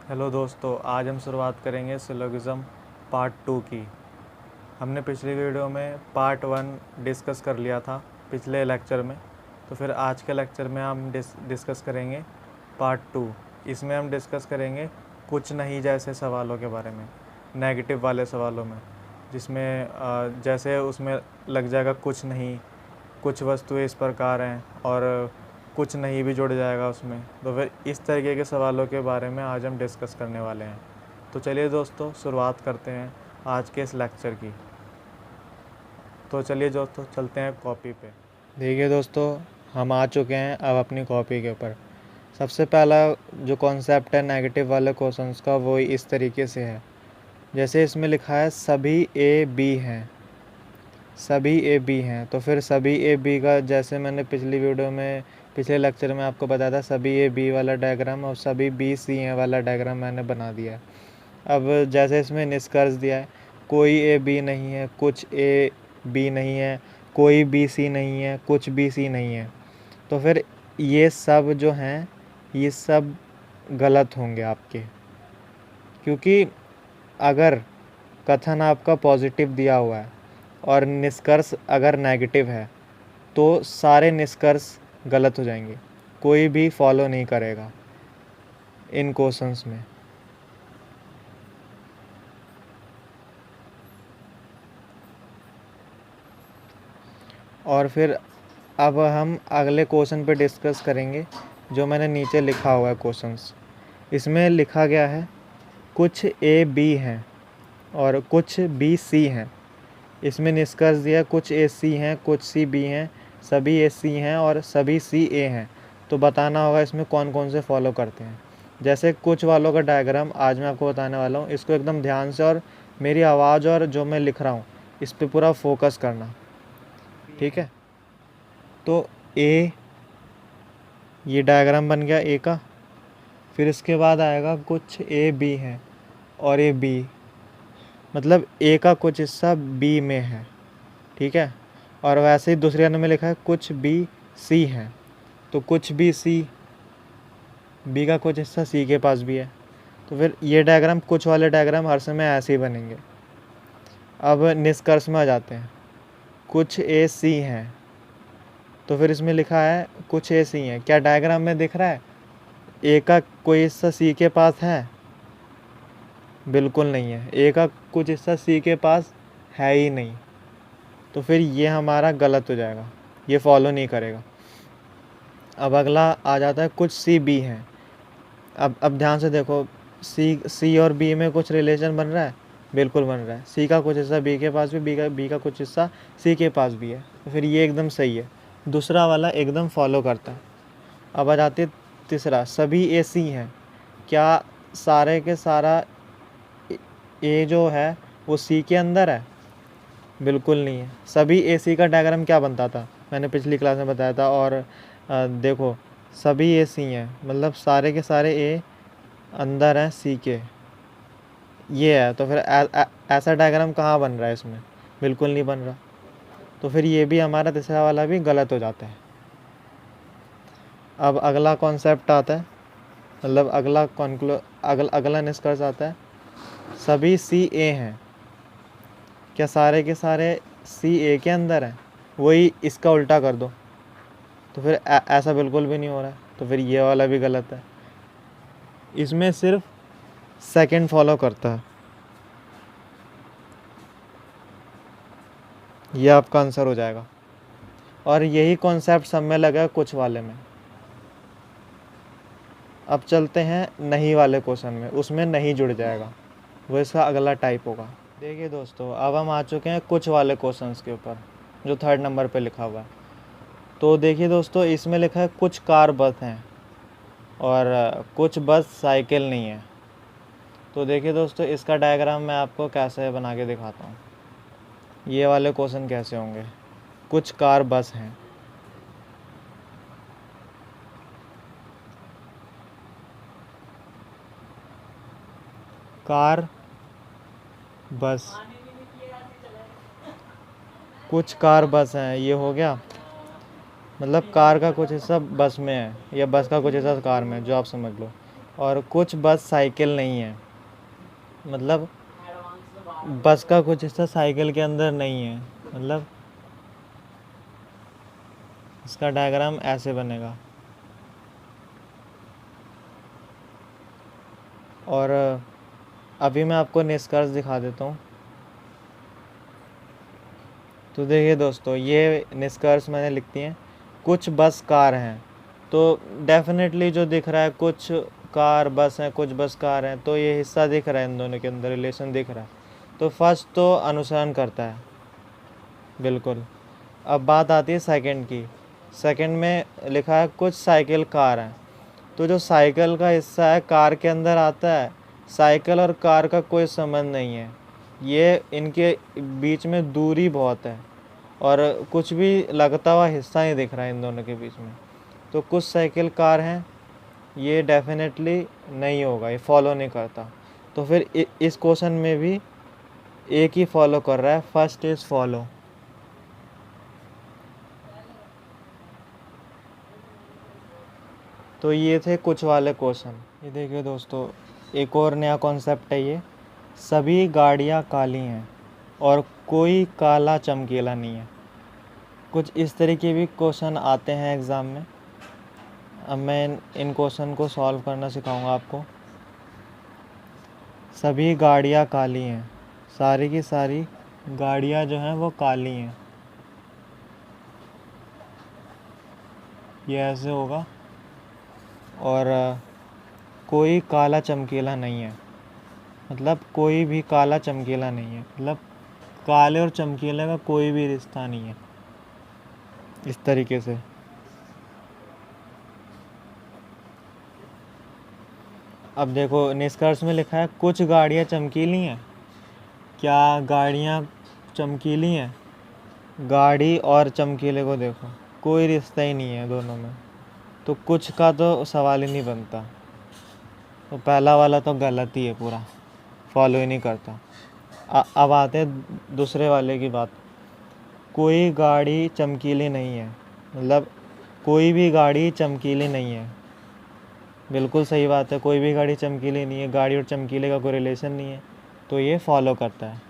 Hello दोस्तों, आज हम शुरुआत करेंगे सिलोगिज़म पार्ट 2 की। हमने पिछली वीडियो में पार्ट 1 डिस्कस कर लिया था पिछले लेक्चर में। तो फिर आज के लेक्चर में हम डिस्कस करेंगे पार्ट 2। इसमें हम डिस्कस करेंगे कुछ नहीं जैसे सवालों के बारे में, नेगेटिव वाले सवालों में, जिसमें जैसे उसमें लग जाएगा कुछ नहीं, कुछ वस्तुएं इस प्रकार हैं और कुछ नहीं भी जुड़ जाएगा उसमें। तो फिर इस तरीके के सवालों के बारे में आज हम डिस्कस करने वाले हैं। तो चलिए दोस्तों, शुरुआत करते हैं आज के इस लेक्चर की। तो चलिए दोस्तों, चलते हैं कॉपी पे। देखिए दोस्तों, हम आ चुके हैं अब अपनी कॉपी के ऊपर। सबसे पहला जो कॉन्सेप्ट है नेगेटिव वाले क्वेश्चंस का, वो इस तरीके से है। जैसे इसमें लिखा है सभी ए बी हैं, सभी ए बी हैं। तो फिर सभी ए बी का, जैसे मैंने पिछले लेक्चर में आपको बताया था, सभी ए बी वाला डायग्राम और सभी बी सी ए वाला डायग्राम मैंने बना दिया है। अब जैसे इसमें निष्कर्ष दिया है, कोई ए बी नहीं है, कुछ ए बी नहीं है, कोई बी सी नहीं है, कुछ बी सी नहीं है। तो फिर ये सब जो हैं, ये सब गलत होंगे आपके, क्योंकि अगर कथन आपका पॉजिटिव दिया हुआ है और निष्कर्ष अगर नेगेटिव है तो सारे निष्कर्ष गलत हो जाएंगे, कोई भी फॉलो नहीं करेगा इन क्वेश्चंस में। और फिर अब हम अगले क्वेश्चन पे डिस्कस करेंगे, जो मैंने नीचे लिखा हुआ है क्वेश्चंस। इसमें लिखा गया है कुछ ए बी हैं और कुछ बी सी हैं। इसमें निष्कर्ष दिया कुछ ए सी हैं, कुछ सी बी हैं, सभी ए सी हैं और सभी सी ए हैं। तो बताना होगा इसमें कौन कौन से फॉलो करते हैं। जैसे कुछ वालों का डायग्राम आज मैं आपको बताने वाला हूँ, इसको एकदम ध्यान से और मेरी आवाज़ और जो मैं लिख रहा हूँ इस पर पूरा फोकस करना, ठीक है। तो ए, ये डायग्राम बन गया ए का। फिर इसके बाद आएगा कुछ ए बी हैं और ए बी, मतलब ए का कुछ हिस्सा बी में है, ठीक है। और वैसे ही दूसरे अन्य में लिखा है कुछ बी सी हैं, तो कुछ बी सी, बी का कुछ हिस्सा सी के पास भी है। तो फिर ये डायग्राम, कुछ वाले डायग्राम हर समय ऐसे ही बनेंगे। अब निष्कर्ष में आ जाते हैं, कुछ ए सी हैं। तो फिर इसमें लिखा है कुछ ए सी हैं, क्या डायग्राम में दिख रहा है ए का कोई हिस्सा सी के पास है? बिल्कुल नहीं है, ए का कुछ हिस्सा सी के पास है ही नहीं। तो फिर ये हमारा गलत हो जाएगा, ये फॉलो नहीं करेगा। अब अगला आ जाता है कुछ सी बी हैं। अब ध्यान से देखो, सी और बी में कुछ रिलेशन बन रहा है, बिल्कुल बन रहा है। सी का कुछ हिस्सा बी के पास भी, बी का कुछ हिस्सा सी के पास भी है। तो फिर ये एकदम सही है, दूसरा वाला एकदम फॉलो करता है। अब आ जाते तीसरा, सभी ए सी हैं। क्या सारे के सारा ए जो है वो सी के अंदर है? बिल्कुल नहीं है। सभी ए सी का डायग्राम क्या बनता था, मैंने पिछली क्लास में बताया था। और देखो, सभी ए सी हैं, मतलब सारे के सारे ए अंदर हैं सी के, ये है। तो फिर ऐसा डायग्राम कहाँ बन रहा है इसमें? बिल्कुल नहीं बन रहा। तो फिर ये भी हमारा तीसरा वाला भी गलत हो जाता है। अब अगला कॉन्सेप्ट आता है, मतलब अगला निष्कर्ष आता है, सभी सी ए हैं। क्या सारे के सारे सी ए के अंदर हैं? वही इसका उल्टा कर दो, तो फिर ऐसा बिल्कुल भी नहीं हो रहा है। तो फिर ये वाला भी गलत है, इसमें सिर्फ सेकंड फॉलो करता है। ये आपका आंसर हो जाएगा। और यही कॉन्सेप्ट सब में लगा कुछ वाले में। अब चलते हैं नहीं वाले क्वेश्चन में, उसमें नहीं जुड़ जाएगा, वो इसका अगला टाइप होगा। देखिए दोस्तों, अब हम आ चुके हैं कुछ वाले क्वेश्चंस के ऊपर, जो 3rd नंबर पे लिखा हुआ है। तो देखिए दोस्तों, इसमें लिखा है कुछ कार बस हैं और कुछ बस साइकिल नहीं है। तो देखिए दोस्तों, इसका डायग्राम मैं आपको कैसे बना के दिखाता हूँ। ये वाले क्वेश्चन कैसे होंगे, कुछ कार बस हैं, कार बस, कुछ कार बस हैं, ये हो गया। मतलब कार का कुछ हिस्सा बस में है या बस का कुछ हिस्सा कार में है, जो आप समझ लो। और कुछ बस साइकिल नहीं है, मतलब बस का कुछ हिस्सा साइकिल के अंदर नहीं है, मतलब इसका डायग्राम ऐसे बनेगा। और अभी मैं आपको निष्कर्ष दिखा देता हूँ। तो देखिए दोस्तों, ये निष्कर्ष मैंने लिख दिए हैं। कुछ बस कार हैं, तो डेफिनेटली जो दिख रहा है कुछ कार बस हैं, कुछ बस कार हैं, तो ये हिस्सा दिख रहा है, इन दोनों के अंदर रिलेशन दिख रहा है। तो फर्स्ट तो अनुसरण करता है, बिल्कुल। अब बात आती है सेकंड की। सेकंड में लिखा है कुछ साइकिल कार हैं, तो जो साइकिल का हिस्सा है कार के अंदर आता है। साइकिल और कार का कोई संबंध नहीं है, ये इनके बीच में दूरी बहुत है और कुछ भी लगता हुआ हिस्सा नहीं दिख रहा है इन दोनों के बीच में। तो कुछ साइकिल कार हैं, ये डेफिनेटली नहीं होगा, ये फॉलो नहीं करता। तो फिर इस क्वेश्चन में भी एक ही फॉलो कर रहा है, फर्स्ट इज फॉलो। तो ये थे कुछ वाले क्वेश्चन। ये देखिए दोस्तों, एक और नया कॉन्सेप्ट है ये। सभी गाड़ियाँ काली हैं और कोई काला चमकीला नहीं है। कुछ इस तरीके भी क्वेश्चन आते हैं एग्ज़ाम में। अब मैं इन क्वेश्चन को सॉल्व करना सिखाऊंगा आपको। सभी गाड़ियाँ काली हैं, सारी की सारी गाड़ियाँ जो हैं वो काली हैं, ये ऐसे होगा। और कोई काला चमकीला नहीं है, मतलब कोई भी काला चमकीला नहीं है, मतलब काले और चमकीले का कोई भी रिश्ता नहीं है, इस तरीके से। अब देखो निष्कर्ष में लिखा है कुछ गाड़ियाँ चमकीली हैं। क्या गाड़ियाँ चमकीली हैं? गाड़ी और चमकीले को देखो, कोई रिश्ता ही नहीं है दोनों में, तो कुछ का तो सवाल ही नहीं बनता। तो पहला वाला तो गलत ही है, पूरा फॉलो ही नहीं करता। अब आते हैं दूसरे वाले की बात। कोई गाड़ी चमकीली नहीं है, मतलब कोई भी गाड़ी चमकीली नहीं है, बिल्कुल सही बात है। कोई भी गाड़ी चमकीली नहीं है, गाड़ी और चमकीले का कोई रिलेशन नहीं है, तो ये फॉलो करता है।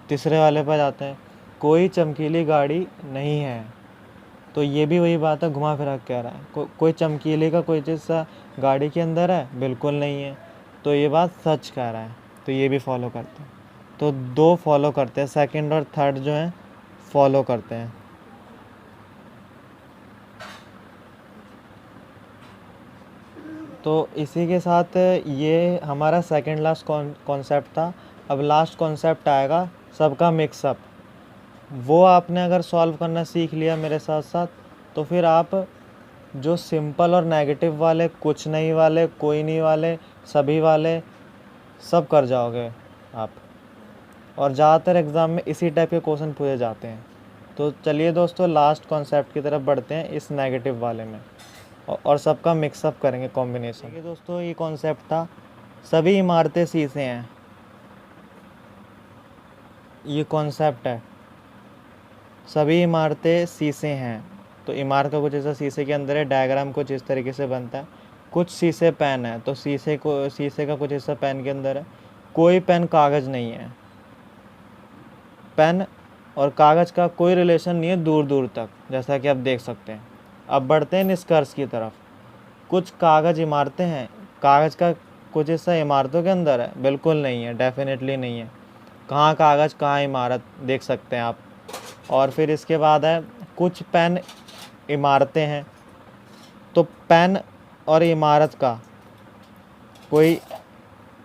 तीसरे वाले पर जाते हैं, कोई चमकीली गाड़ी नहीं है, तो ये भी वही बात है, घुमा फिरा कह रहा है। कोई चमकीले का कोई चीज़ सा गाड़ी के अंदर है, बिल्कुल नहीं है, तो ये बात सच कह रहा है, तो ये भी फॉलो करते हैं। तो दो फॉलो करते हैं, सेकंड और थर्ड जो हैं फॉलो करते हैं। तो इसी के साथ ये हमारा सेकंड लास्ट कॉन्सेप्ट था। अब लास्ट कॉन्सेप्ट आएगा सबका मिक्सअप। वो आपने अगर सॉल्व करना सीख लिया मेरे साथ साथ, तो फिर आप जो सिंपल और नेगेटिव वाले, कुछ नहीं वाले, कोई नहीं वाले, सभी वाले, सब कर जाओगे आप। और ज़्यादातर एग्ज़ाम में इसी टाइप के क्वेश्चन पूछे जाते हैं। तो चलिए दोस्तों, लास्ट कॉन्सेप्ट की तरफ बढ़ते हैं, इस नेगेटिव वाले में, और सबका मिक्सअप करेंगे, कॉम्बिनेशन। देखिए दोस्तों, ये कॉन्सेप्ट था सभी इमारतें शीशे हैं। ये कॉन्सेप्ट है, सभी इमारतें शीशे हैं। तो इमारत का कुछ ऐसा शीशे के अंदर है, डायग्राम कुछ इस तरीके से बनता है। कुछ शीशे पेन है, तो शीशे का कुछ हिस्सा पेन के अंदर है। कोई पेन कागज़ नहीं है, पेन और कागज़ का कोई रिलेशन नहीं है दूर दूर तक, जैसा कि आप देख सकते हैं। अब बढ़ते हैं निष्कर्ष की तरफ। कुछ कागज़ इमारतें हैं, कागज़ का कुछ हिस्सा इमारतों के अंदर है, बिल्कुल नहीं है, डेफिनेटली नहीं है। कहाँ कागज़ कहाँ इमारत, देख सकते हैं आप। और फिर इसके बाद है कुछ पेन इमारतें हैं, तो पेन और इमारत का कोई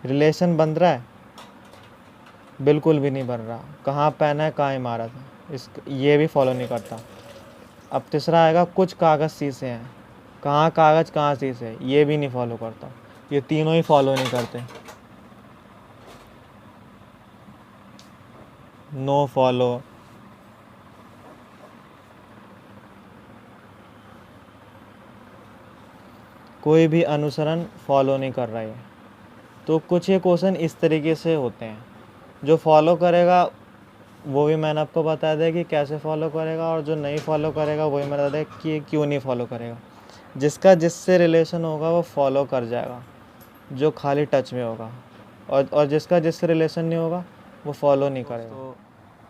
रिलेशन बन रहा है? बिल्कुल भी नहीं बन रहा। कहाँ पेन है कहाँ इमारत है, ये भी फॉलो नहीं करता। अब तीसरा आएगा कुछ कागज़ शीशे हैं, कहाँ कागज़ कहाँ शीशे, ये भी नहीं फॉलो करता। ये तीनों ही फॉलो नहीं करते, नो फॉलो। कोई भी अनुसरण फॉलो नहीं कर रहा है। तो कुछ ये क्वेश्चन इस तरीके से होते हैं। जो फॉलो करेगा वो भी मैंने आपको बता दिया कि कैसे फॉलो करेगा, और जो नहीं फॉलो करेगा वो भी मैंने बता दिया कि क्यों नहीं फॉलो करेगा। जिसका जिससे रिलेशन होगा वो फॉलो कर जाएगा। जो खाली टच में होगा, और जिसका जिससे रिलेशन नहीं होगा वो फॉलो नहीं करेगा। तो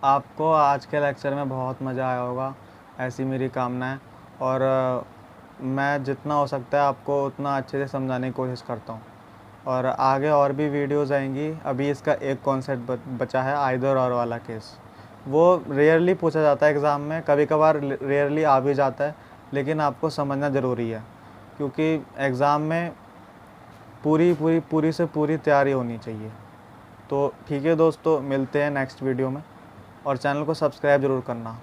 आपको आज के लेक्चर में बहुत मज़ा आया होगा, ऐसी मेरी कामना है। और मैं जितना हो सकता है आपको उतना अच्छे से समझाने की कोशिश करता हूँ। और आगे और भी वीडियोस आएंगी। अभी इसका एक कॉन्सेप्ट बचा है, आइदर और वाला केस। वो रेयरली पूछा जाता है एग्ज़ाम में, कभी कभार रेयरली आ भी जाता है, लेकिन आपको समझना ज़रूरी है, क्योंकि एग्ज़ाम में पूरी से पूरी तैयारी होनी चाहिए। तो ठीक है दोस्तों, मिलते हैं नेक्स्ट वीडियो में, और चैनल को सब्सक्राइब ज़रूर करना।